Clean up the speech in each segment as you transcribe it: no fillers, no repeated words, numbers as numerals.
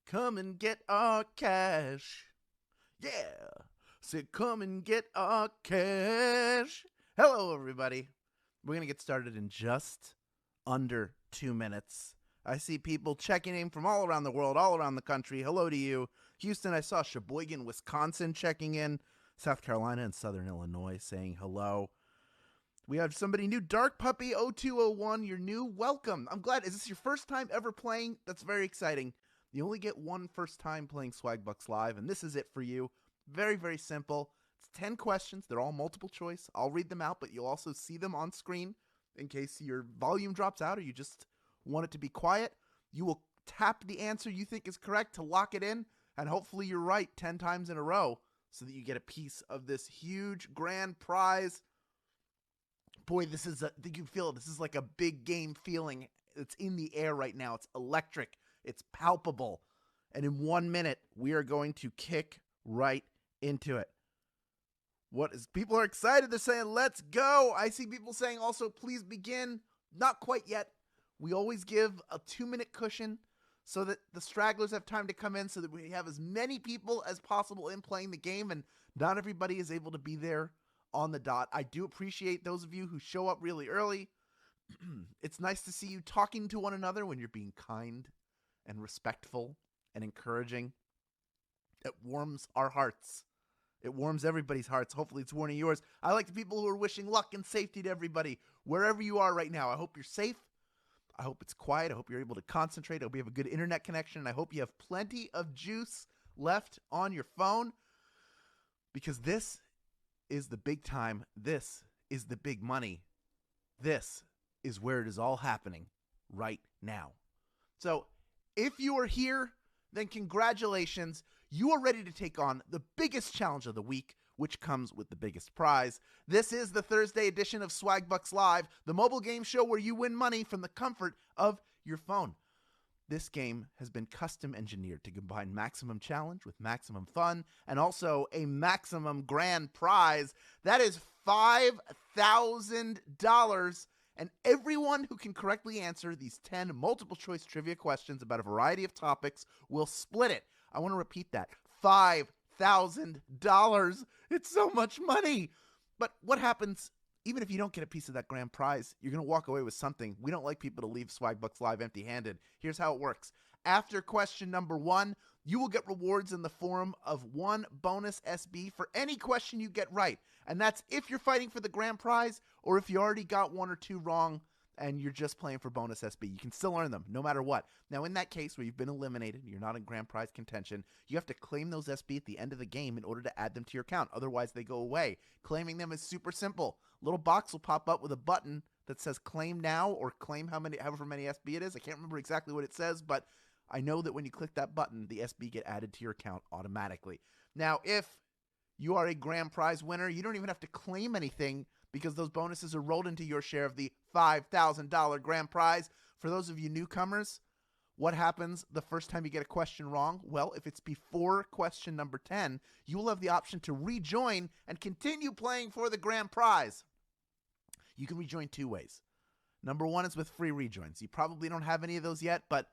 Come and get our cash. Yeah. Say, come and get our cash. Hello, everybody. We're going to get started in just under 2 minutes. I see people checking in from all around the world, all around the country. Hello to you. Houston, I saw Sheboygan, Wisconsin checking in. South Carolina and Southern Illinois saying hello. We have somebody new, Dark Puppy 0201. You're new. Welcome. I'm glad. Is this your first time ever playing? That's very exciting. You only get one first time playing Swagbucks Live, and this is it for you. Very, very simple. It's 10 questions. They're all multiple choice. I'll read them out, but you'll also see them on screen in case your volume drops out or you just want it to be quiet. You will tap the answer you think is correct to lock it in, and hopefully you're right 10 times in a row so that you get a piece of this huge grand prize. Boy, this is you can feel it. This is like a big game feeling. It's in the air right now. It's electric. It's palpable. And in 1 minute, we are going to kick right into it. People are excited. They're saying, let's go. I see people saying also, please begin. Not quite yet. We always give a 2-minute cushion so that the stragglers have time to come in so that we have as many people as possible in playing the game, and not everybody is able to be there on the dot. I do appreciate those of you who show up really early. It's nice to see you talking to one another when you're being kind and respectful and encouraging. It warms our hearts. It warms everybody's hearts. Hopefully it's warming yours. I like the people who are wishing luck and safety to everybody, wherever you are right now. I hope you're safe. I hope it's quiet. I hope you're able to concentrate. I hope you have a good internet connection. And I hope you have plenty of juice left on your phone, because this is the big time. This is the big money. This is where it is all happening right now. So if you are here, then congratulations. You are ready to take on the biggest challenge of the week, which comes with the biggest prize. This is the Thursday edition of Swagbucks Live, the mobile game show where you win money from the comfort of your phone. This game has been custom engineered to combine maximum challenge with maximum fun and also a maximum grand prize. That is $5,000. And everyone who can correctly answer these 10 multiple choice trivia questions about a variety of topics will split it. I want to repeat that. $5,000. It's so much money. But what happens even if you don't get a piece of that grand prize? You're going to walk away with something. We don't like people to leave Swagbucks Live empty-handed. Here's how it works. After question number 1, you will get rewards in the form of 1 bonus SB for any question you get right. And that's if you're fighting for the grand prize or if you already got 1 or 2 wrong and you're just playing for bonus SB. You can still earn them no matter what. Now, in that case where you've been eliminated, you're not in grand prize contention, you have to claim those SB at the end of the game in order to add them to your account. Otherwise, they go away. Claiming them is super simple. A little box will pop up with a button that says claim now or claim however many SB it is. I can't remember exactly what it says, but I know that when you click that button, the SB get added to your account automatically. Now, if you are a grand prize winner, you don't even have to claim anything because those bonuses are rolled into your share of the $5,000 grand prize. For those of you newcomers, what happens the first time you get a question wrong? Well, if it's before question number 10, you will have the option to rejoin and continue playing for the grand prize. You can rejoin 2 ways. Number 1 is with free rejoins. You probably don't have any of those yet, but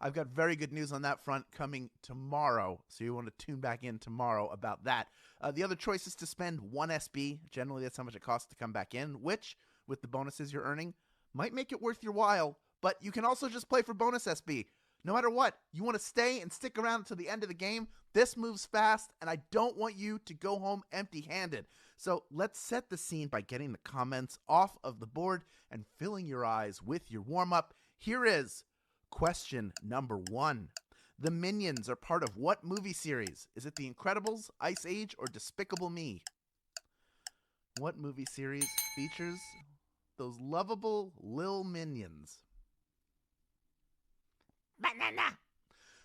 I've got very good news on that front coming tomorrow, so you want to tune back in tomorrow about that. The other choice is to spend 1 SB. Generally, that's how much it costs to come back in, which, with the bonuses you're earning, might make it worth your while. But you can also just play for bonus SB. No matter what, you want to stay and stick around until the end of the game. This moves fast, and I don't want you to go home empty-handed. So let's set the scene by getting the comments off of the board and filling your eyes with your warm-up. Here is question number 1. The Minions are part of what movie series? Is it The Incredibles, Ice Age, or Despicable Me? What movie series features those lovable Lil Minions? Banana!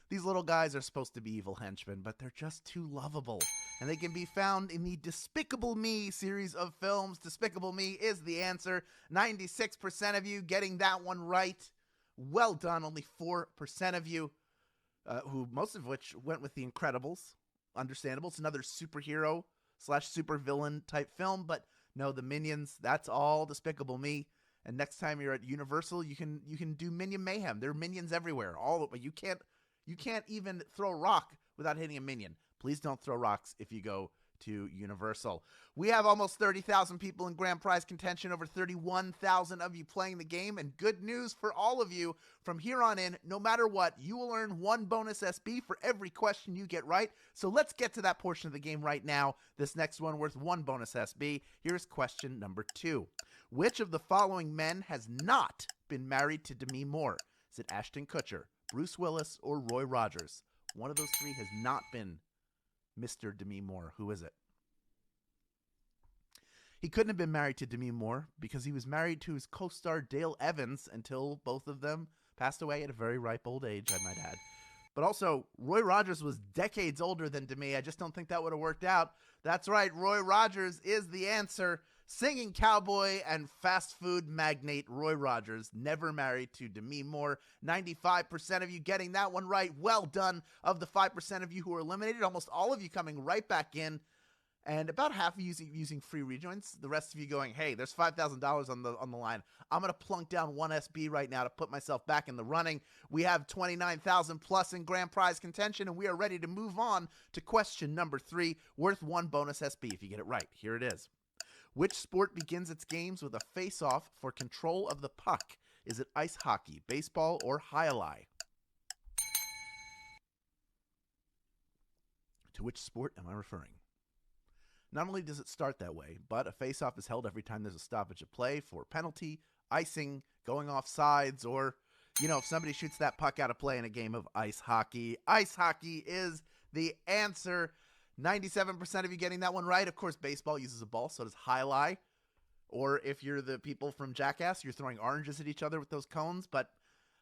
These little guys are supposed to be evil henchmen, but they're just too lovable. And they can be found in the Despicable Me series of films. Despicable Me is the answer. 96% of you getting that one right. Well done. Only 4% of you, who most of which went with The Incredibles. Understandable. It's another superhero / supervillain type film, but no, the Minions, that's all Despicable Me. And next time you're at Universal, you can do Minion Mayhem. There are minions everywhere. But you can't You can't even throw a rock without hitting a minion. Please don't throw rocks if you go to Universal. We have almost 30,000 people in grand prize contention, over 31,000 of you playing the game, and good news for all of you, from here on in, no matter what, you will earn 1 bonus SB for every question you get right. So let's get to that portion of the game right now. This next one worth 1 bonus SB. Here's question number 2. Which of the following men has not been married to Demi Moore? Is it Ashton Kutcher, Bruce Willis, or Roy Rogers? One of those 3 has not been Mr. Demi Moore. Who is it? He couldn't have been married to Demi Moore because he was married to his co-star Dale Evans until both of them passed away at a very ripe old age, I might add. But also, Roy Rogers was decades older than Demi. I just don't think that would have worked out. That's right, Roy Rogers is the answer. Singing cowboy and fast food magnate Roy Rogers, never married to Demi Moore. 95% of you getting that one right. Well done. Of the 5% of you who are eliminated, almost all of you coming right back in, and about half of you using free rejoins. The rest of you going, hey, there's $5,000 on the line. I'm going to plunk down 1 SB right now to put myself back in the running. We have 29,000 plus in grand prize contention, and we are ready to move on to question number 3, worth 1 bonus SB if you get it right. Here it is. Which sport begins its games with a face-off for control of the puck? Is it ice hockey, baseball, or jai-alai? To which sport am I referring? Not only does it start that way, but a face-off is held every time there's a stoppage of play for penalty, icing, going off sides, or, if somebody shoots that puck out of play in a game of ice hockey. Ice hockey is the answer. 97% of you getting that one right. Of course, baseball uses a ball, so does jai-alai. Or if you're the people from Jackass, you're throwing oranges at each other with those cones, but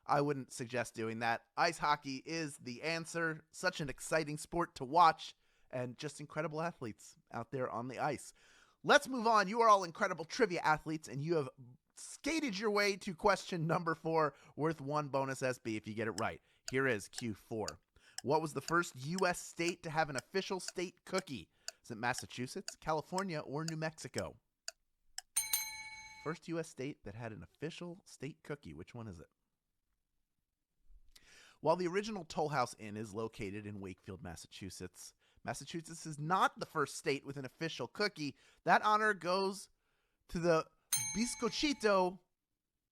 I wouldn't suggest doing that. Ice hockey is the answer. Such an exciting sport to watch, and just incredible athletes out there on the ice. Let's move on. You are all incredible trivia athletes, and you have skated your way to question number 4, worth 1 bonus SB if you get it right. Here is Q4. What was the first U.S. state to have an official state cookie? Is it Massachusetts, California, or New Mexico? First U.S. state that had an official state cookie. Which one is it? While the original Toll House Inn is located in Wakefield, Massachusetts, Massachusetts is not the first state with an official cookie. That honor goes to the Bizcochito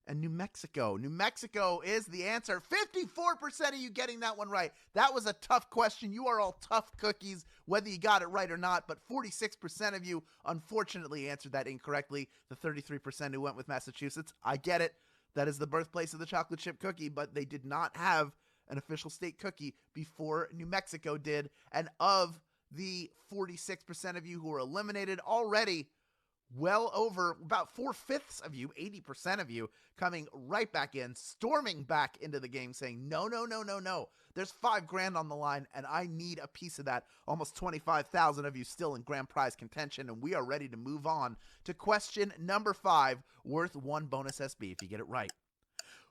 and New Mexico. New Mexico is the answer. 54% of you getting that one right. That was a tough question. You are all tough cookies, whether you got it right or not, but 46% of you unfortunately answered that incorrectly. The 33% who went with Massachusetts, I get it. That is the birthplace of the chocolate chip cookie, but they did not have an official state cookie before New Mexico did. And of the 46% of you who were eliminated already, well over about 4/5 of you, 80% of you, coming right back in, storming back into the game saying, no, no, no, no, no. There's $5,000 on the line, and I need a piece of that. Almost 25,000 of you still in grand prize contention, and we are ready to move on to question number 5, worth 1 bonus SB if you get it right.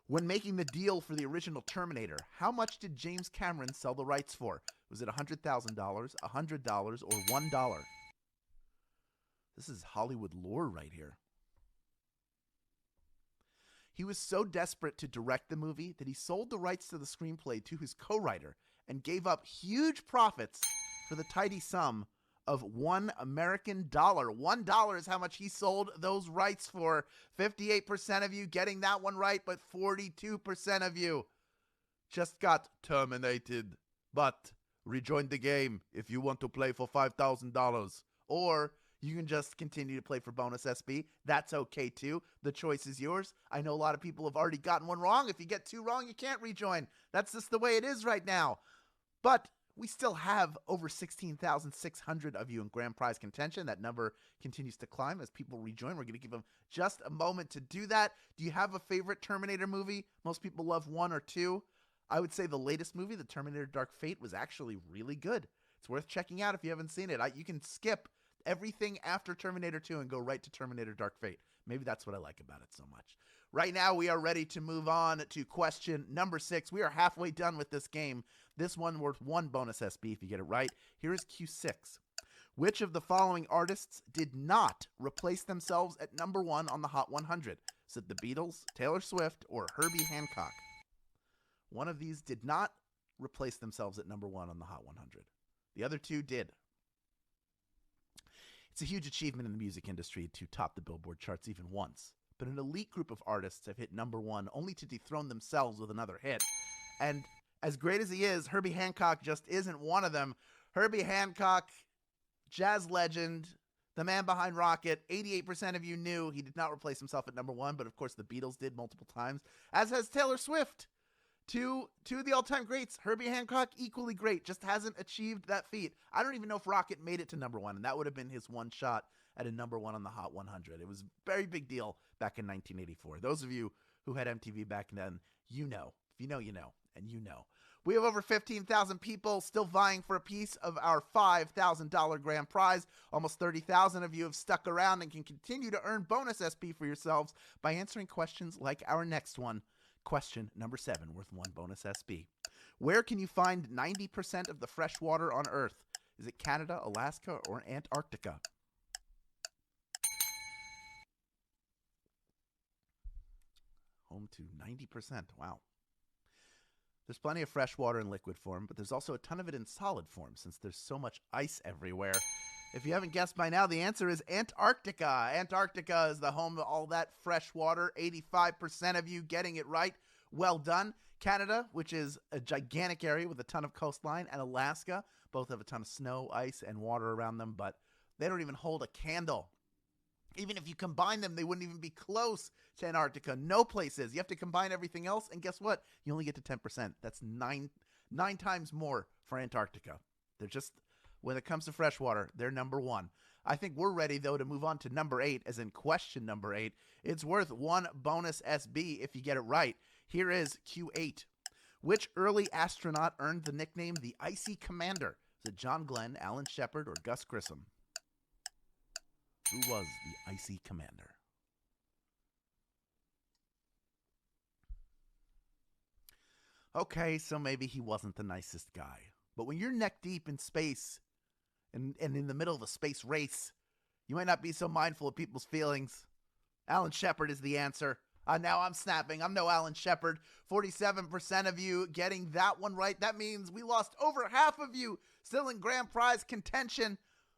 When making the deal for the original Terminator, how much did James Cameron sell the rights for? Was it $100,000, $100, or $1? This is Hollywood lore right here. He was so desperate to direct the movie that he sold the rights to the screenplay to his co-writer and gave up huge profits for the tidy sum of $1 American. $1 is how much he sold those rights for. 58% of you getting that one right, but 42% of you just got terminated. But rejoin the game if you want to play for $5,000. Or you can just continue to play for bonus SB. That's okay too. The choice is yours. I know a lot of people have already gotten one wrong. If you get 2 wrong, you can't rejoin. That's just the way it is right now. But we still have over 16,600 of you in grand prize contention. That number continues to climb as people rejoin. We're going to give them just a moment to do that. Do you have a favorite Terminator movie? Most people love 1 or 2. I would say the latest movie, The Terminator Dark Fate, was actually really good. It's worth checking out if you haven't seen it. You can skip everything after Terminator 2 and go right to Terminator Dark Fate. Maybe that's what I like about it so much. Right now, we are ready to move on to question number 6. We are halfway done with this game. This one worth 1 bonus SB if you get it right. Here is Q6. Which of the following artists did not replace themselves at number 1 on the Hot 100? Is it the Beatles, Taylor Swift, or Herbie Hancock? One of these did not replace themselves at number 1 on the Hot 100. The other 2 did. It's a huge achievement in the music industry to top the Billboard charts even once. But an elite group of artists have hit number 1 only to dethrone themselves with another hit. And as great as he is, Herbie Hancock just isn't one of them. Herbie Hancock, jazz legend, the man behind Rocket. 88% of you knew he did not replace himself at number 1, but of course the Beatles did multiple times, as has Taylor Swift. Two of the all-time greats. Herbie Hancock, equally great, just hasn't achieved that feat. I don't even know if Rocket made it to number 1, and that would have been his one shot at a number 1 on the Hot 100. It was a very big deal back in 1984. Those of you who had MTV back then, you know. If you know, you know, and you know. We have over 15,000 people still vying for a piece of our $5,000 grand prize. Almost 30,000 of you have stuck around and can continue to earn bonus SP for yourselves by answering questions like our next one. Question number 7, worth 1 bonus SB. Where can you find 90% of the fresh water on Earth? Is it Canada, Alaska, or Antarctica? Home to 90%. Wow. There's plenty of fresh water in liquid form, but there's also a ton of it in solid form since there's so much ice everywhere. If you haven't guessed by now, the answer is Antarctica. Antarctica is the home of all that fresh water. 85% of you getting it right. Well done. Canada, which is a gigantic area with a ton of coastline, and Alaska, both have a ton of snow, ice, and water around them, but they don't even hold a candle. Even if you combine them, they wouldn't even be close to Antarctica. No places. You have to combine everything else, and guess what? You only get to 10%. That's nine times more for Antarctica. They're just... When it comes to freshwater, they're number 1. I think we're ready, though, to move on to number 8, as in question number 8. It's worth 1 bonus SB if you get it right. Here is Q8. Which early astronaut earned the nickname the Icy Commander? Is it John Glenn, Alan Shepard, or Gus Grissom? Who was the Icy Commander? Okay, so maybe he wasn't the nicest guy. But when you're neck deep in space and in the middle of a space race, you might not be so mindful of people's feelings. Alan Shepard is the answer. Now I'm snapping. I'm no Alan Shepard. 47% of you getting that one right. That means we lost over half of you still in grand prize contention.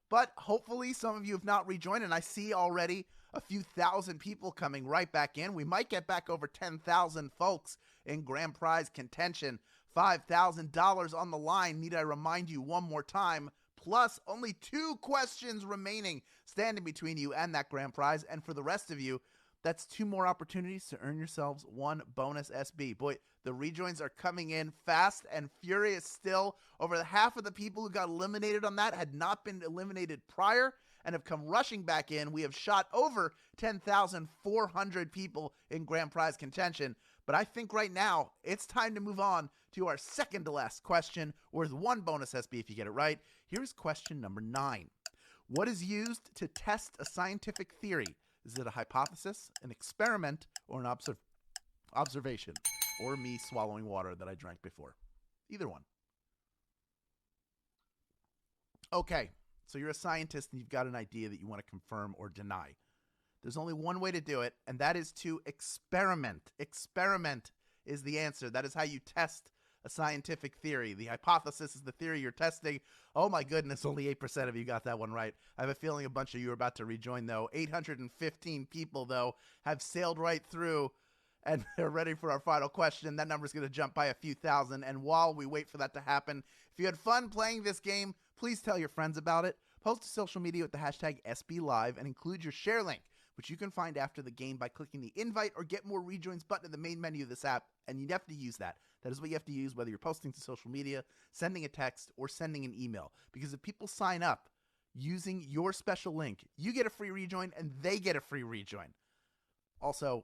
But hopefully some of you have not rejoined, and I see already a few thousand people coming right back in. We might get back over 10,000 folks in grand prize contention. $5,000 on the line. Need I remind you one more time? Plus only 2 questions remaining standing between you and that grand prize. And for the rest of you, that's 2 more opportunities to earn yourselves 1 bonus SB. Boy, the rejoins are coming in fast and furious still. Over half of the people who got eliminated on that had not been eliminated prior and have come rushing back in. We have shot over 10,400 people in grand prize contention. But I think right now it's time to move on to our second to last question, worth 1 bonus SB if you get it right. Here's question number 9. What is used to test a scientific theory? Is it a hypothesis, an experiment, or an observation? Or me swallowing water that I drank before? Either one. Okay, so you're a scientist and you've got an idea that you want to confirm or deny. There's only one way to do it, and that is to experiment. Experiment is the answer. That is how you test a scientific theory. The hypothesis is the theory you're testing. Oh my goodness, only 8% of you got that one right. I have a feeling a bunch of you are about to rejoin, though. 815 people, though, have sailed right through, and they're ready for our final question. That number is going to jump by a few thousand, and while we wait for that to happen, if you had fun playing this game, please tell your friends about it. Post to social media with the hashtag SBLive and include your share link, which you can find after the game by clicking the invite or get more rejoins button in the main menu of this app, and you have to use that. That is what you have to use, whether you're posting to social media, sending a text, or sending an email. Because if people sign up using your special link, you get a free rejoin and they get a free rejoin. Also,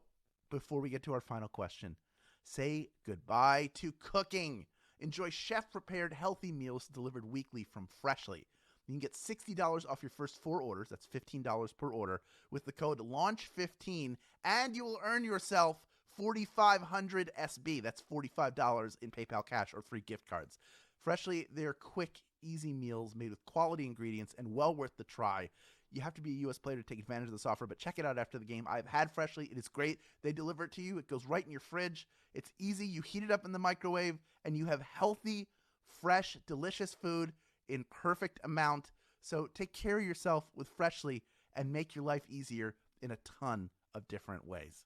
before we get to our final question, say goodbye to cooking. Enjoy chef-prepared healthy meals delivered weekly from Freshly. You can get $60 off your first 4 orders, that's $15 per order, with the code LAUNCH15, and you will earn yourself 4,500 SB. That's $45 in PayPal cash or free gift cards. Freshly, they're quick, easy meals made with quality ingredients and well worth the try. You have to be a U.S. player to take advantage of this offer, but check it out after the game. I've had Freshly. It is great. They deliver it to you. It goes right in your fridge. It's easy. You heat it up in the microwave, and you have healthy, fresh, delicious food in perfect amount. So take care of yourself with Freshly and make your life easier in a ton of different ways.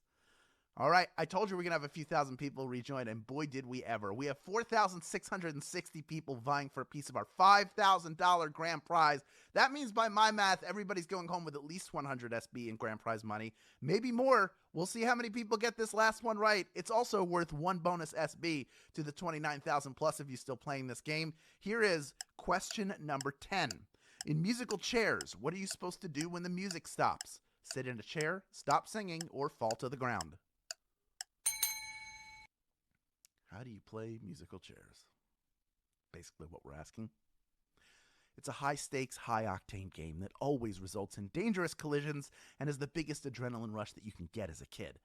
All right, I told you we're going to have a few thousand people rejoin, and boy, did we ever. We have 4,660 people vying for a piece of our $5,000 grand prize. That means by my math, everybody's going home with at least 100 SB in grand prize money. Maybe more. We'll see how many people get this last one right. It's also worth one bonus SB to the 29,000 plus of you still playing this game. Here is question number 10. In musical chairs, what are you supposed to do when the music stops? Sit in a chair, stop singing, or fall to the ground? How do you play musical chairs? Basically what we're asking. It's a high-stakes, high-octane game that always results in dangerous collisions and is the biggest adrenaline rush that you can get as a kid.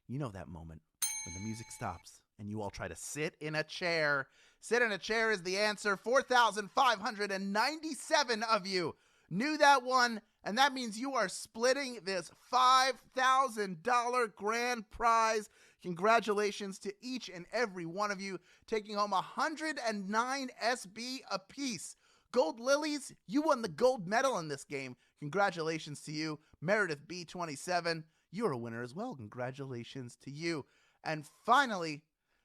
You know that moment when the music stops and you all try to sit in a chair. Sit in a chair is the answer. 4,597 of you knew that one, and that means you are splitting this $5,000 grand prize. Congratulations to each and every one of you, taking home 109 SB apiece. Gold Lilies, you won the gold medal in this game. Congratulations to you. Meredith B27, you're a winner as well. Congratulations to you. And finally,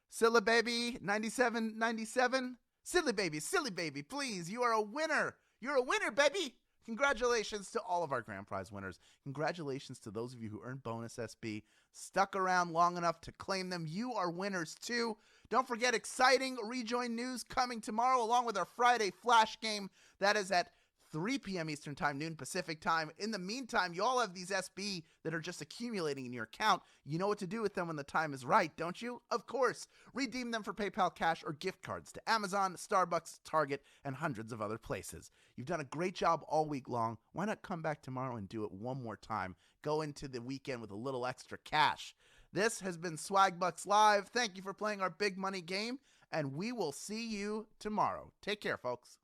Silly Baby 9797, Silly Baby, please, you are a winner. You're a winner, baby. Congratulations to all of our grand prize winners. Congratulations to those of you who earned bonus SB, stuck around long enough to claim them. You are winners too. Don't forget, exciting rejoin news coming tomorrow along with our Friday flash game. That is at 3 p.m. Eastern Time, noon Pacific Time. In the meantime, you all have these SB that are just accumulating in your account. You know what to do with them when the time is right, don't you? Of course. Redeem them for PayPal cash or gift cards to Amazon, Starbucks, Target, and hundreds of other places. You've done a great job all week long. Why not come back tomorrow and do it one more time? Go into the weekend with a little extra cash. This has been Swagbucks Live. Thank you for playing our big money game, and we will see you tomorrow. Take care, folks.